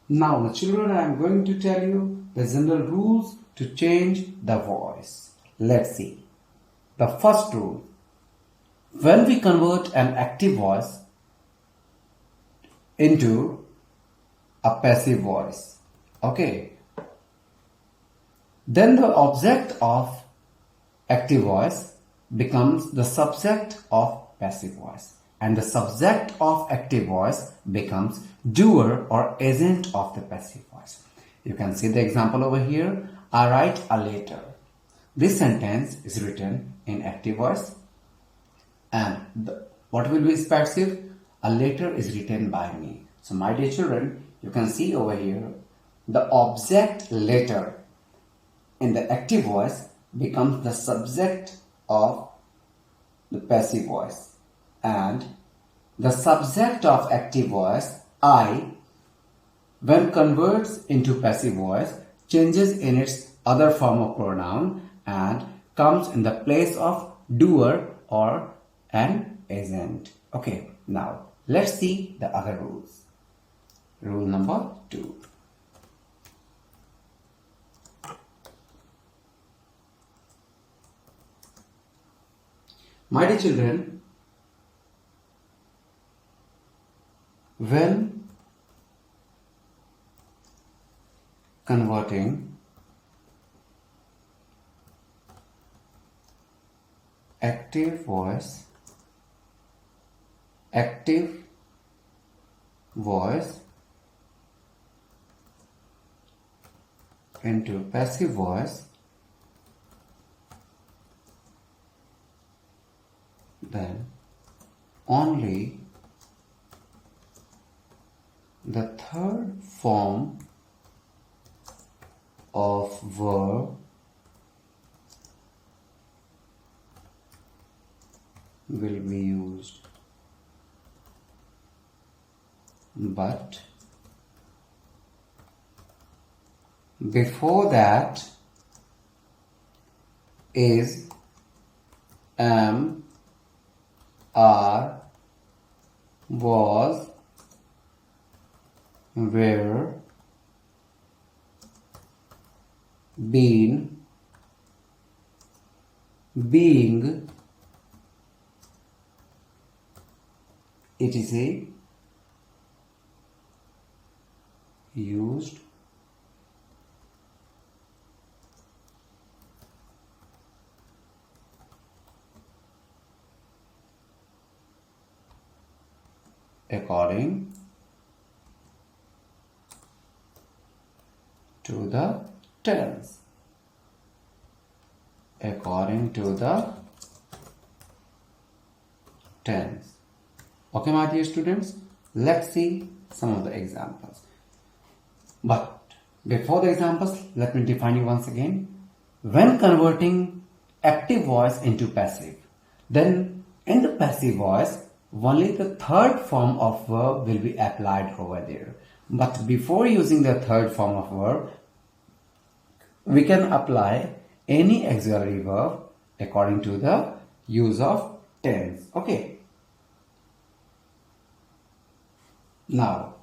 Now, children, I am going to tell you the general rules to change the voice. Let's see. The first rule. When we convert an active voice into a passive voice, okay, then the object of active voice becomes the subject of passive voice, and the subject of active voice becomes doer or agent of the passive voice. You can see the example over here. I write a letter. This sentence is written in active voice, and what will be passive? A letter is written by me. So my dear children, you can see over here the object letter in the active voice becomes the subject of the passive voice, and the subject of active voice, I, when converts into passive voice, changes in its other form of pronoun and comes in the place of doer or an agent. Okay, now let's see the other rules. Rule number 2. My dear children, when converting active voice into passive voice, then only the third form of verb will be used, but before that is, am, are, was, were, been, being, etc. used according to the tense. According to the tense. Okay, my dear students, let's see some of the examples. But before the examples, let me define you once again. When converting active voice into passive, then in the passive voice, only the third form of verb will be applied over there. But before using the third form of verb, we can apply any auxiliary verb according to the use of tense. Okay. Now,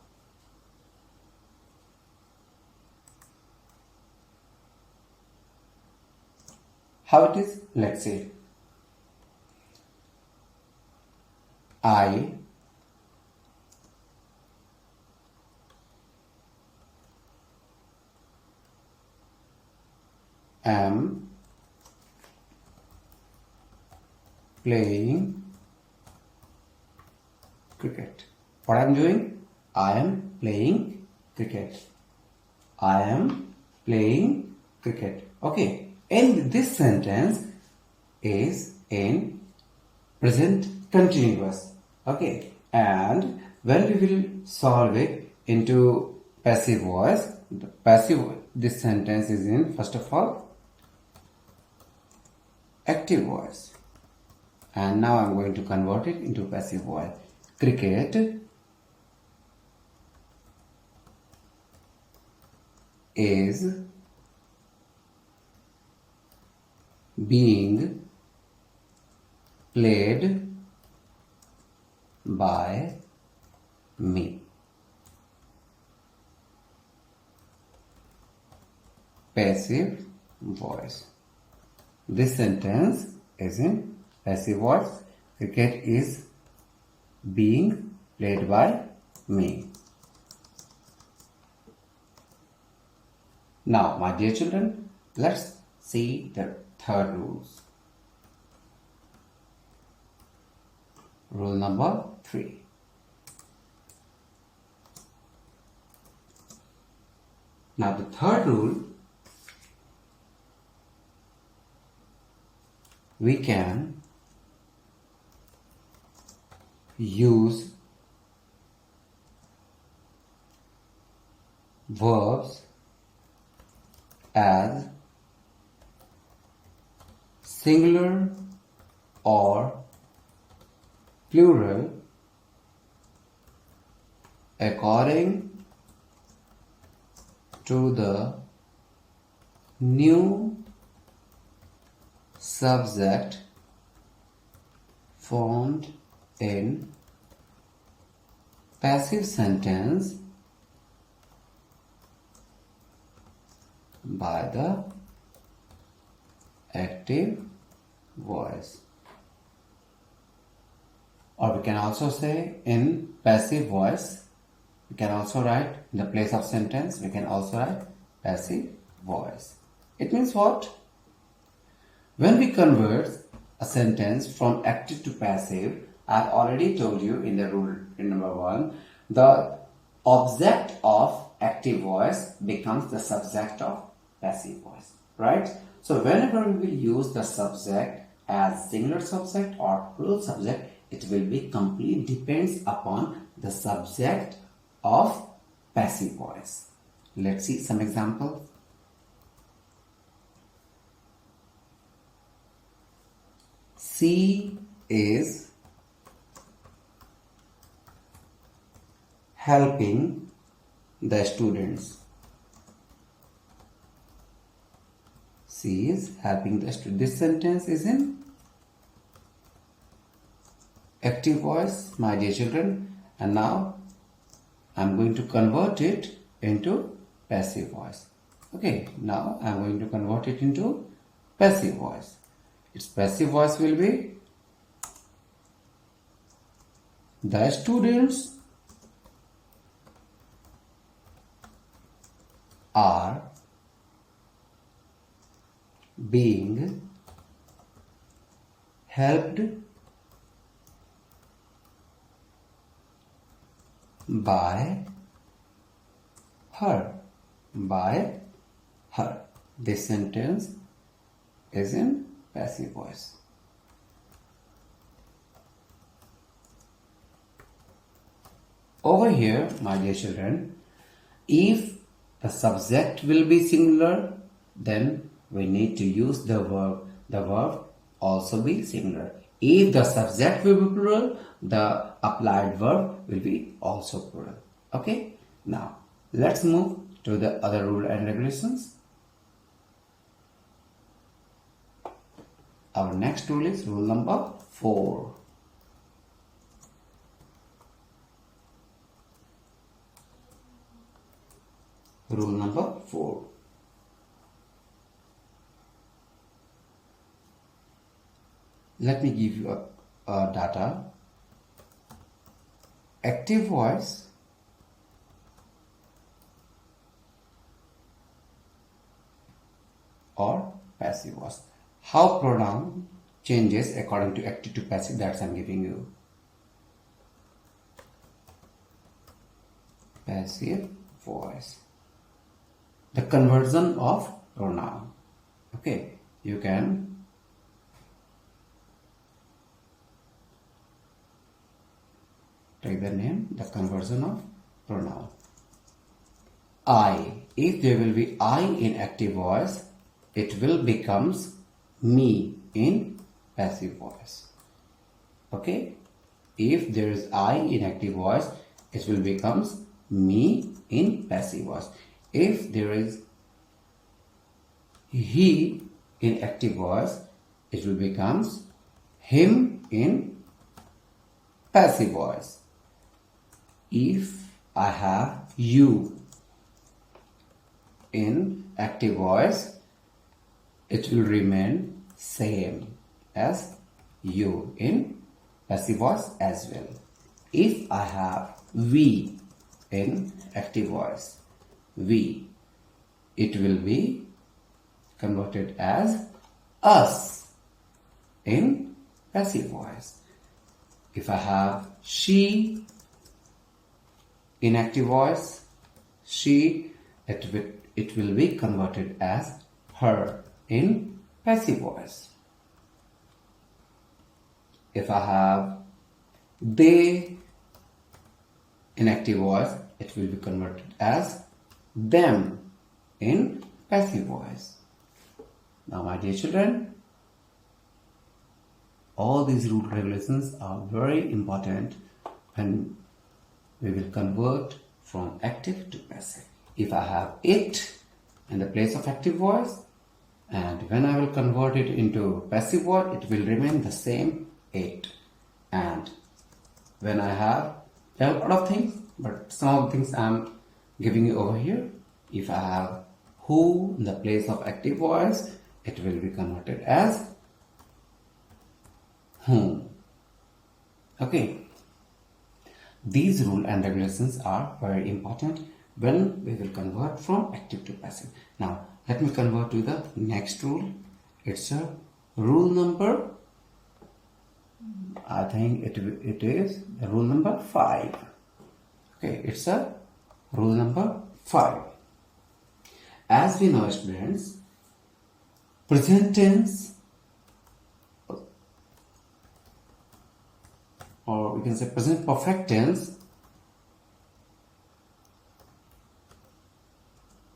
how it is? Let's see. I am playing cricket. What I am doing? I am playing cricket. I am playing cricket. Okay. And this sentence is in present continuous. Okay. And when we will solve it into passive voice, this sentence is in, first of all, active voice. And now I'm going to convert it into passive voice. Cricket is being played by me. passive voice. This sentence is in passive voice. Cricket is being played by me. Now, my dear children, let's see the third rules. Rule number 3. Now, the third rule, we can use verbs as singular or plural according to the new subject formed in passive sentence by the active voice. Or we can also say in passive voice, we can also write in the place of sentence, we can also write passive voice. It means what? When we convert a sentence from active to passive, I have already told you in the rule in number 1, the object of active voice becomes the subject of passive voice, right? So whenever we will use the subject as singular subject or plural subject, it will be complete depends upon the subject of passive voice. Let's see some examples. She is helping the students. She is helping the students. This sentence is in active voice, my dear children, and now I'm going to convert it into passive voice. Okay, now I'm going to convert it into passive voice. Its passive voice will be the students are being helped by her. By her. This sentence is in passive voice. Over here, my dear children, if the subject will be singular, then we need to use the verb. The verb also be singular. If the subject will be plural, the applied verb will be also plural. Okay? Now, let's move to the other rule and regulations. Our next rule is rule number 4. Rule number 4. Let me give you a data. Active voice or passive voice. How pronoun changes according to active to passive, that's I'm giving you. Passive voice. The conversion of pronoun. Okay, you can take the name, the conversion of pronoun. I. If there will be I in active voice, it will becomes me in passive voice. Okay? If there is I in active voice, it will becomes me in passive voice. If there is he in active voice, it will becomes him in passive voice. If I have you in active voice, it will remain same as you in passive voice as well. If I have we in active voice, we, it will be converted as us in passive voice. If I have she in active voice, she, it will be converted as her in passive voice. If I have they in active voice, it will be converted as them in passive voice. Now, my dear children, all these rule regulations are very important when we will convert from active to passive. If I have it in the place of active voice, and when I will convert it into passive voice, it will remain the same it. And when I have, there are a lot of things, but some of the things I am giving you over here. If I have who in the place of active voice, it will be converted as whom. Okay. These rules and regulations are very important when we will convert from active to passive. Now, let me convert to the next rule. It's a rule number, I think it is the rule number 5. Okay, it's a rule number 5. As we know, students, present tense, or we can say present perfect tense,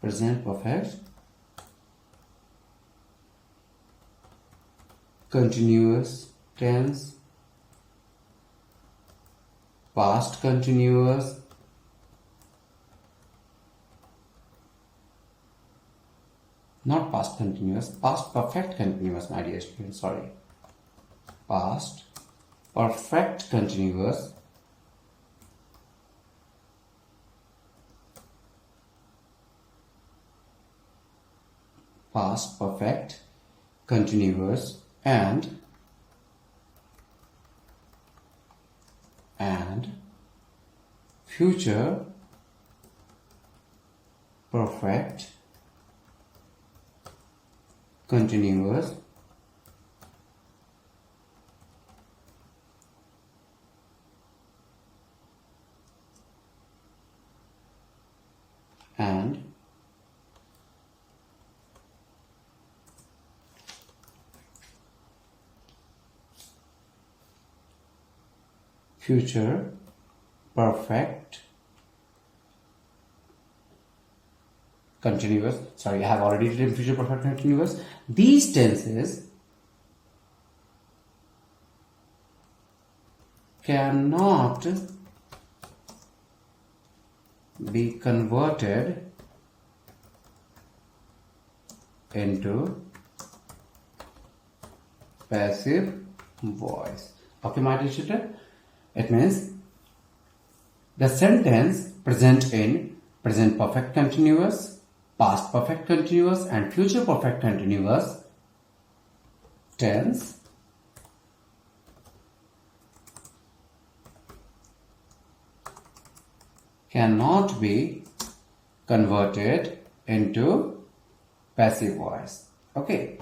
present perfect, continuous tense, past continuous, not past continuous, past perfect continuous, my dear students, sorry, past perfect continuous, past perfect continuous, and future perfect continuous, and future perfect continuous. Sorry, I have already written future perfect continuous. These tenses cannot be converted into passive voice. Okay, my dear children, it means the sentence present in present perfect continuous, past perfect continuous, and future perfect continuous tense cannot be converted into passive voice. Okay.